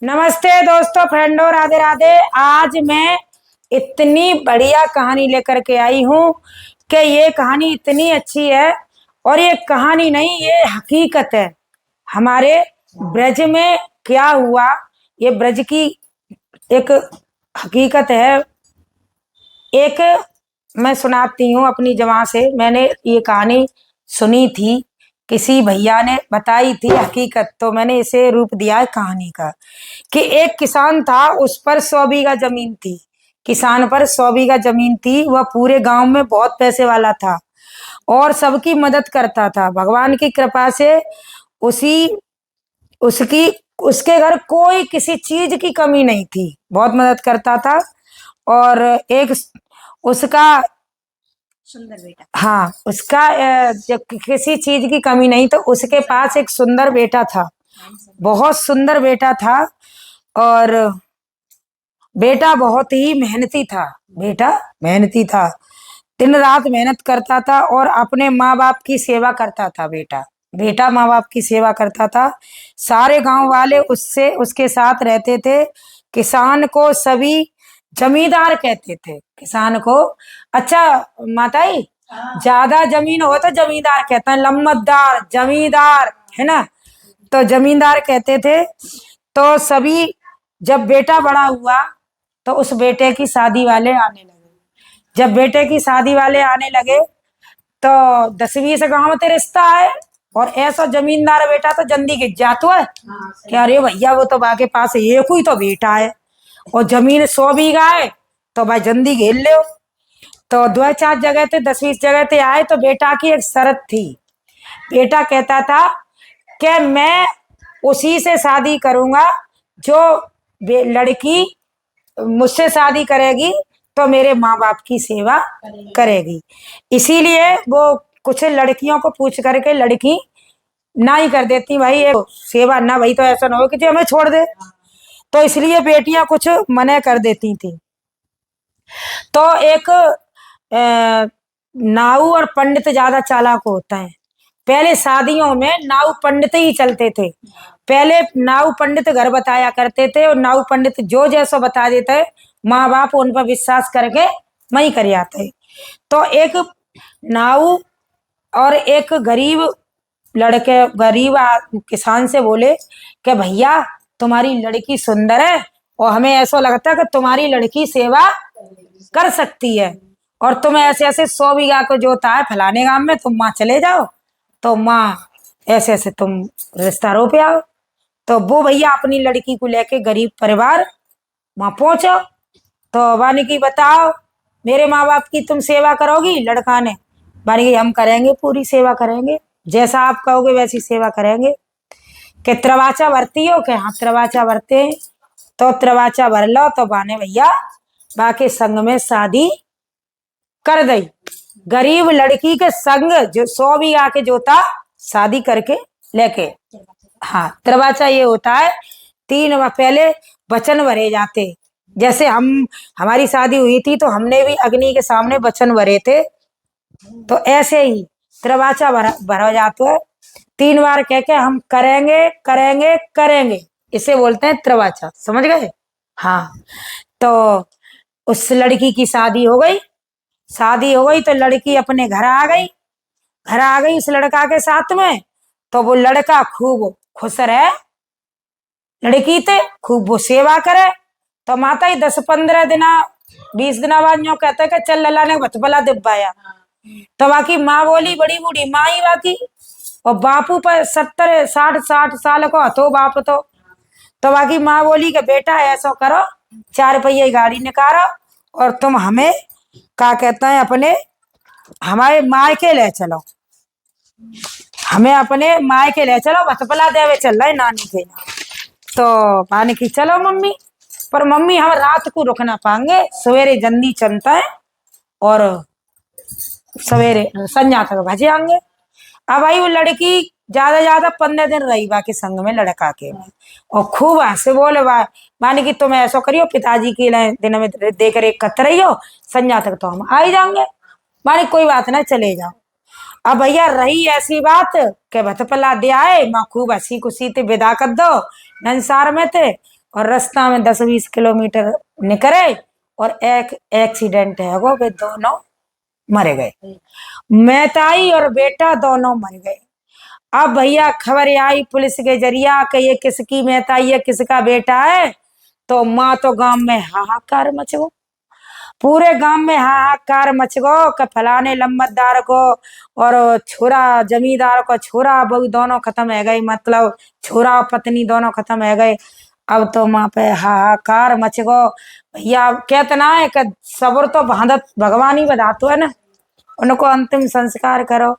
नमस्ते दोस्तों, फ्रेंडों, राधे राधे। आज मैं इतनी बढ़िया कहानी लेकर के आई हूँ कि ये कहानी इतनी अच्छी है। और ये कहानी नहीं, ये हकीकत है। हमारे ब्रज में क्या हुआ, ये ब्रज की एक हकीकत है। एक मैं सुनाती हूँ अपनी जबान से। मैंने ये कहानी सुनी थी, किसी भैया ने बताई थी हकीकत, तो मैंने इसे रूप दिया है कहानी का। कि एक किसान था, उस पर 100 बीघा जमीन थी। किसान पर 100 बीघा जमीन थी। वह पूरे गांव में बहुत पैसे वाला था और सबकी मदद करता था। भगवान की कृपा से उसी उसकी उसके घर कोई किसी चीज की कमी नहीं थी। बहुत मदद करता था। और एक उसका सुंदर बेटा, हाँ, उसका जब किसी चीज की कमी नहीं, तो उसके पास एक सुंदर बेटा था, बहुत सुंदर बेटा था। और बेटा बहुत ही मेहनती था। बेटा मेहनती था, दिन रात मेहनत करता था और अपने माँ बाप की सेवा करता था। बेटा बेटा माँ बाप की सेवा करता था। सारे गांव वाले उससे उसके साथ रहते थे। किसान को सभी जमींदार कहते थे। किसान को, अच्छा माताई, ज्यादा जमीन हो तो जमींदार कहते हैं, लम्बतदार जमींदार है ना, तो जमींदार कहते थे। तो सभी, जब बेटा बड़ा हुआ तो उस बेटे की शादी वाले आने लगे। जब बेटे की शादी वाले आने लगे तो 10-20 गांव में रिश्ता है। और ऐसा जमींदार बेटा तो जल्दी गिर जातो है कि अरे भैया, वो तो बाके पास एक ही तो बेटा है और जमीन 100 बीघा है, तो भाई जल्दी घेर ले। तो 2-4 जगह थे, 10-20 जगह थे आए। तो बेटा की एक शर्त थी। बेटा कहता था कि मैं उसी से शादी करूंगा जो लड़की मुझसे शादी करेगी तो मेरे माँ बाप की सेवा करेगी। इसीलिए वो कुछ लड़कियों को पूछ करके लड़की ना ही कर देती, भाई ये सेवा ना, भाई तो ऐसा ना हो कि हमें छोड़ दे। तो इसलिए बेटियां कुछ मना कर देती थी। तो एक नाऊ और पंडित ज्यादा चालाक होता है। पहले शादियों में नाऊ पंडित ही चलते थे। पहले नाऊ पंडित घर बताया करते थे और नाऊ पंडित जो जैसा बता देते है, माँ बाप उन पर विश्वास करके वही कर आते। तो एक नाऊ और एक गरीब लड़के, किसान से बोले कि भैया, तुम्हारी लड़की सुंदर है और हमें ऐसा लगता है कि तुम्हारी लड़की सेवा कर सकती है, और तुम ऐसे ऐसे 100 बीघा को जोता है फलाने गांव में, तुम वहां चले जाओ, तो माँ ऐसे ऐसे तुम रिश्ता रो पे आओ। तो वो भैया अपनी लड़की को लेके गरीब परिवार वहां पहुंचो। तो वानी की, बताओ मेरे माँ बाप की तुम सेवा करोगी? लड़का ने, वानी की, हम करेंगे, पूरी सेवा करेंगे, जैसा आप कहोगे वैसी सेवा करेंगे। कि त्रवाचा भरती हो? के हाँ, त्रवाचा भरते हैं। तो त्रवाचा भर लो। तो बाने भैया बाके संग में शादी कर दई। गरीब लड़की के संग जो 100 बीघा के जोता शादी करके लेके, हाँ, त्रवाचा ये होता है 3 पहले वचन भरे जाते। जैसे हमारी शादी हुई थी तो हमने भी अग्नि के सामने वचन भरे थे, तो ऐसे ही त्रवाचा भरा जाता है। 3 बार कह के हम करेंगे करेंगे करेंगे, इसे बोलते हैं त्रवाचा। समझ गए? हाँ। तो उस लड़की की शादी हो गई। शादी हो गई तो लड़की अपने घर आ गई। घर आ गई उस लड़का के साथ में। तो वो लड़का खूब खुश रहे, लड़की थे खूब वो सेवा करे। तो माता ही 10-15 दिना 20 दिना बाद यूं कहते कि चल लला ने बचपला दिब्बाया। तो बाकी माँ बोली, बड़ी बूढ़ी माँ ही बाकी, और बापू पर 70-60 साल को हतो बाप। तो बाकी माँ बोली कि बेटा ऐसा करो, 4 पहिए गाड़ी निकालो और तुम हमें क्या कहते हैं अपने हमारे मायके ले चलो, हमें अपने मायके ले चलो, बचपला देवे चल रहे नानी के यहाँ। तो माने की चलो मम्मी, पर मम्मी हम रात को रुक ना पाएंगे, सवेरे जल्दी चलता है और सवेरे संजा तक भजे आएंगे। अब भाई वो लड़की ज्यादा 15 दिन रही बा के संग में, लड़का के, और खूब हंसे बोले माने की तुम ऐसा करियो, पिताजी के दिन में देकर एक कत रही हो, संजा तक तो हम आ ही जाएंगे। माने कोई बात ना, चले जाओ। अब भैया रही ऐसी बात के भतपला दे आए, माँ खूब हंसी खुशी थे, विदा कर दो, नंसार में थे। और रास्ता में 10-20 किलोमीटर निकले और एक एक्सीडेंट है वो, वे दोनों मर गए। मैताई और बेटा दोनों मर गए। अब भैया खबर आई पुलिस के जरिया कि ये किसकी मैताई है, किसका बेटा है। तो माँ तो गांव में हाहाकार मच गो, पूरे गांव में हाहाकार मच गो कि फलाने लम्बतदार को और छोरा जमींदार को छोरा बहू दोनों खत्म है गई, मतलब छोरा और पत्नी दोनों खत्म है गए। अब तो माँ पे हाहाकार मच गो। भैया कहतना है कि सब्र तो भादत भगवान ही बधातो है ना, उनको अंतिम संस्कार करो।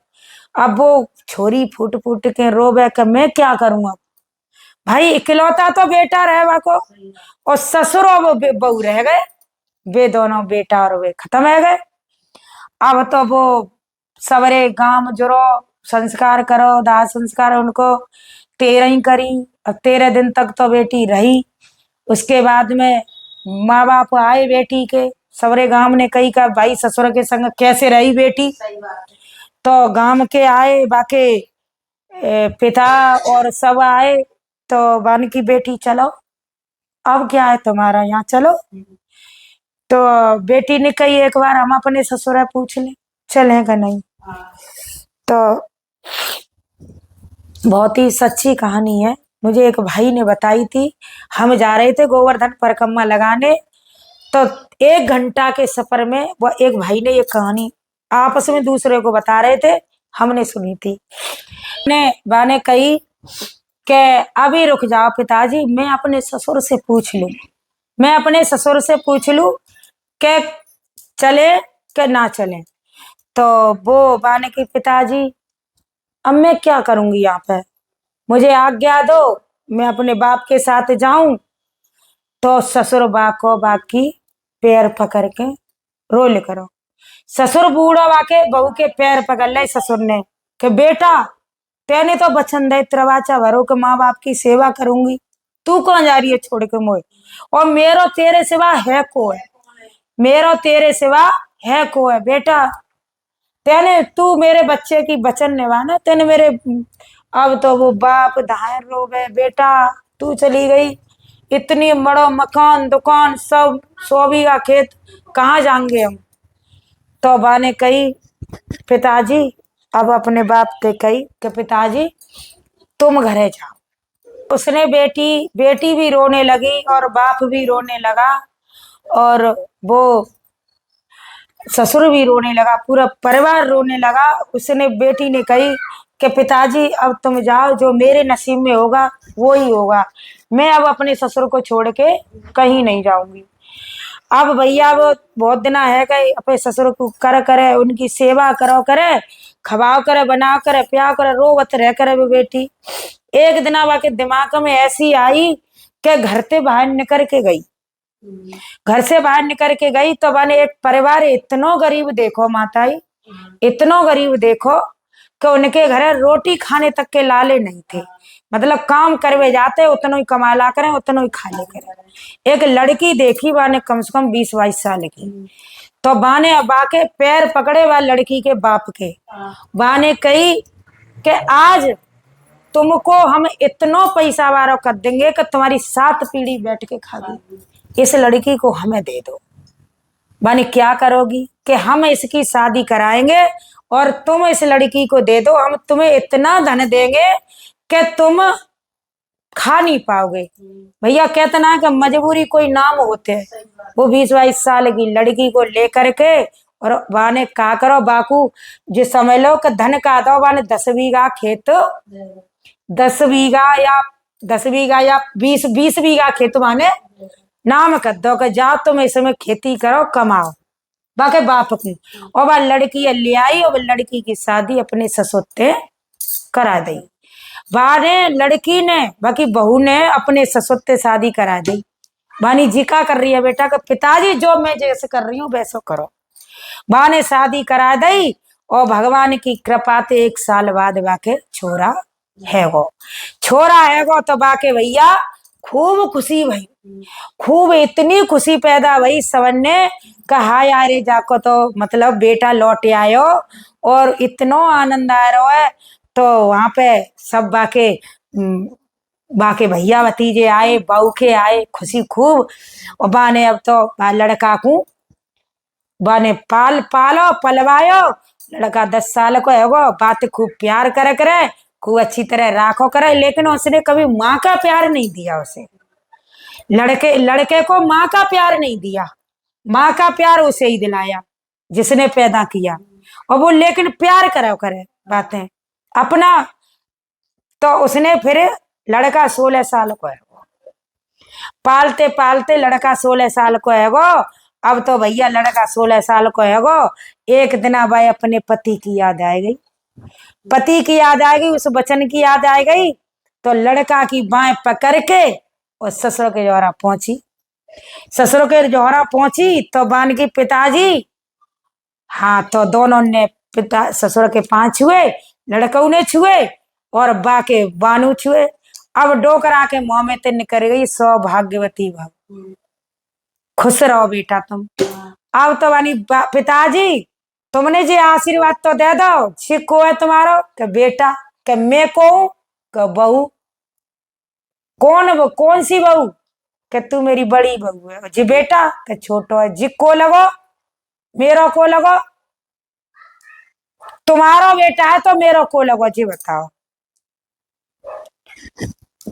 अब वो छोरी फूट फूट के रोवे कि मैं क्या करूं अब, भाई इकलौता तो बेटा रहे को, और ससुर और वो बहू रह गए, वे दोनों बेटा और वे खत्म है गए। अब तो वो सवरे गांव जुड़ो, संस्कार करो, दाह संस्कार उनको 13 ही करी और 13 दिन तक तो बेटी रही। उसके बाद में माँ बाप आए बेटी के, सवरे गांव ने कही का भाई ससुर के संग कैसे रही बेटी। तो गांव के आए बाके पिता और सब आए, तो बन की बेटी चलो अब क्या है तुम्हारा, यहाँ चलो। तो बेटी ने कही एक बार हम अपने ससुर पूछ ले चलेगा नहीं। तो बहुत ही सच्ची कहानी है, मुझे एक भाई ने बताई थी। हम जा रहे थे गोवर्धन परिक्रमा लगाने, तो 1 घंटा के सफर में वो एक भाई ने ये कहानी आपस में दूसरे को बता रहे थे, हमने सुनी थी। ने बाने कही कि अभी रुक जाओ पिताजी, मैं अपने ससुर से पूछ लूं, मैं अपने ससुर से पूछ लूं कि चले कि ना चले। तो वो बाने की पिताजी अब मैं क्या करूंगी, यहाँ पे मुझे आज्ञा दो, मैं अपने बाप के साथ जाऊं। तो ससुर बा को बाकी पैर पकड़ के रोल करो, ससुर बूढ़ा बाके बहू के पैर पकड़ ले ससुर ने कि बेटा तेने तो बचन दे त्रवाचा भरो के माँ बाप की सेवा करूंगी, तू कौन जा रही है छोड़ के मोए, और मेरो तेरे सिवा है को है, मेरो तेरे सिवा है को है बेटा, तेने तू मेरे बच्चे की बचन निभाना, तेने मेरे। अब तो वो बाप धायर रोवे बेटा तू चली गई, इतनी बड़ो मकान दुकान सब 100 बीघा खेत कहाँ जाएंगे हम। तो बा ने कही पिताजी, अब अपने बाप से कही कि पिताजी तुम घरे जाओ। उसने बेटी भी रोने लगी और बाप भी रोने लगा और वो ससुर भी रोने लगा, पूरा परिवार रोने लगा। उसने बेटी ने कही कि पिताजी अब तुम जाओ, जो मेरे नसीब में होगा वो ही होगा, मैं अब अपने ससुर को छोड़ के कहीं नहीं जाऊंगी। अब भैया वो बहुत दिन है गए अपने ससुर को कर करे, उनकी सेवा करो करे, खवाओ करे, बनाओ करे, प्याओ करे, रोवत रह करे वो बेटी। एक दिन के दिमाग में ऐसी आई कि घर से बाहर निकल के गई, घर से बाहर निकल के गई। तो मैंने एक परिवार इतनो गरीब देखो माताई, इतनो गरीब देखो कि उनके घर रोटी खाने तक के लाले नहीं थे, मतलब काम करवे जाते उतनो ही कमाला करें उतनो ही खा ले करें। एक लड़की देखी बाने कम से कम 20-22 साल की, तो बाने बाके पैर पकड़े वा लड़की के बाप के, बाने कही कि आज तुमको हम इतनो पैसा वारो कर देंगे कि तुम्हारी 7 पीढ़ी बैठ के खागी, इस लड़की को हमें दे दो। बानी क्या करोगी कि हम इसकी शादी कराएंगे और तुम इस लड़की को दे दो, हम तुम्हें इतना धन देंगे कि तुम खा नहीं पाओगे। भैया कहते ना कि मजबूरी कोई नाम होते है। वो 20-22 साल की लड़की को लेकर के और बाने का करो बाकू जो समझ लो कि धन का दो, बाने 10 बीघा खेत, 10 बीघा या 10 बीघा या 20 बीघा खेत माने नाम कर दो कि जाओ तुम इसमें खेती करो कमाओ बाकी बाप की। और वह लड़की ले आई और लड़की की शादी अपने ससुर से करा दी। बाने लड़की ने बाकी बहू ने अपने ससुर से शादी करा दी। बानी जी का कर रही है बेटा का पिताजी जो मैं जैसे कर रही हूँ वैसे करो। बा ने शादी करा दी और भगवान की कृपा से 1 साल बाद बाके छोरा है गो, छोरा है गो। तो बाके भैया खूब खुशी भई, खूब इतनी खुशी पैदा भई, सबन ने कहा यार जाको तो मतलब बेटा लौट आयो और इतनो आनंद आ रहा है। तो वहां पे सब बाके बाके भैया भतीजे आए, बहू के आए, खुशी खूब। और बाने अब तो लड़का को बाने पालो पलवायो। लड़का 10 साल को है, वो बात खूब प्यार करे, खूब अच्छी तरह राखो करे, लेकिन उसने कभी माँ का प्यार नहीं दिया उसे। लड़के को माँ का प्यार नहीं दिया, माँ का प्यार उसे ही दिलाया जिसने पैदा किया। और वो लेकिन प्यार करे बातें अपना। तो उसने फिर लड़का 16 साल को है, पालते पालते लड़का 16 साल को है वो। अब तो भैया लड़का 16 साल को है वो। एक दिन भाई अपने पति की याद आ गई, पति की याद आ गई, उस वचन की याद आ गई। तो लड़का की बाएं पकड़ के और ससुर के जोहरा पहुंची। ससुर के जोहरा पहुंची तो बान की पिताजी, हाँ, तो दोनों ने पिता ससुर के पांव छुए, लड़कों ने छुए और बा के बानू छुए। अब डोकरा के मुंह में तिन कर गई सौभाग्यवती भव, खुश रहो बेटा तुम। अब तो बानी पिताजी तुमने जे आशीर्वाद तो दे दो। छे को है तुम्हारो के बेटा, के मैं को के बहू। कौन वो कौन सी बहू? के तू मेरी बड़ी बहू है। जी बेटा के छोटो है। जी को लगो? मेरो को लगो? तुम्हारा बेटा है तो मेरो को लगो? जी बताओ।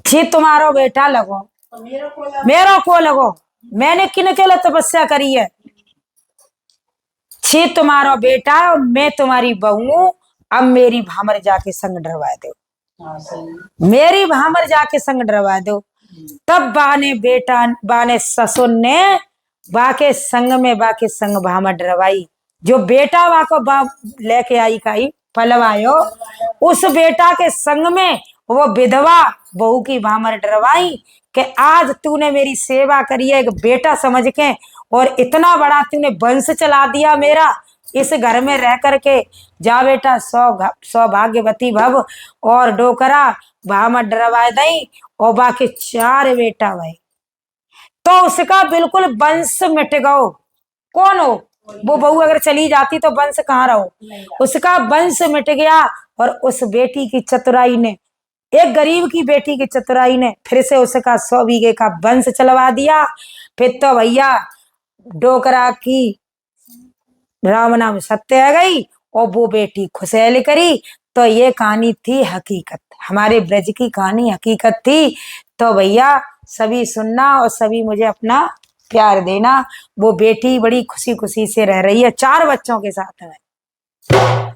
जी तुम्हारो बेटा लगो, मेरो को लगो। मैंने किन के लिए तपस्या करी है? छी तुम्हारा बेटा, मैं तुम्हारी बहू। अब मेरी भामर जाके संग डरवा दो, मेरी भामर जाके संग डरवा दो। तब बाने ससुर ने बाके संग में बाके संग भामर डरवाई। जो बेटा वाको बाप लेके आई काई पलवायो, उस बेटा के संग में वो विधवा बहू की भामर डरवाई कि आज तूने मेरी सेवा करी है एक बेटा समझ के, और इतना बड़ा तूने वंश चला दिया मेरा इस घर में रह करके। जा बेटा सौभाग्यवती भव। और डोकरा भामर डरवाए दई और बाकी 4 बेटा भाई। तो उसका बिल्कुल वंश मिट गयो। कौन हो? वो बहू अगर चली जाती तो वंश कहाँ रहो? उसका वंश मिट गया। और उस बेटी की चतुराई ने, एक गरीब की बेटी की चतुराई ने फिर से उसका 100 बीघे का वंश चलवा दिया। फिर तो भैया डोकरा की राम नाम सत्य आ गई और वो बेटी खुशहाल करी। तो ये कहानी थी हकीकत, हमारे ब्रज की कहानी हकीकत थी। तो भैया सभी सुनना और सभी मुझे अपना प्यार देना। वो बेटी बड़ी खुशी खुशी से रह रही है 4 बच्चों के साथ में।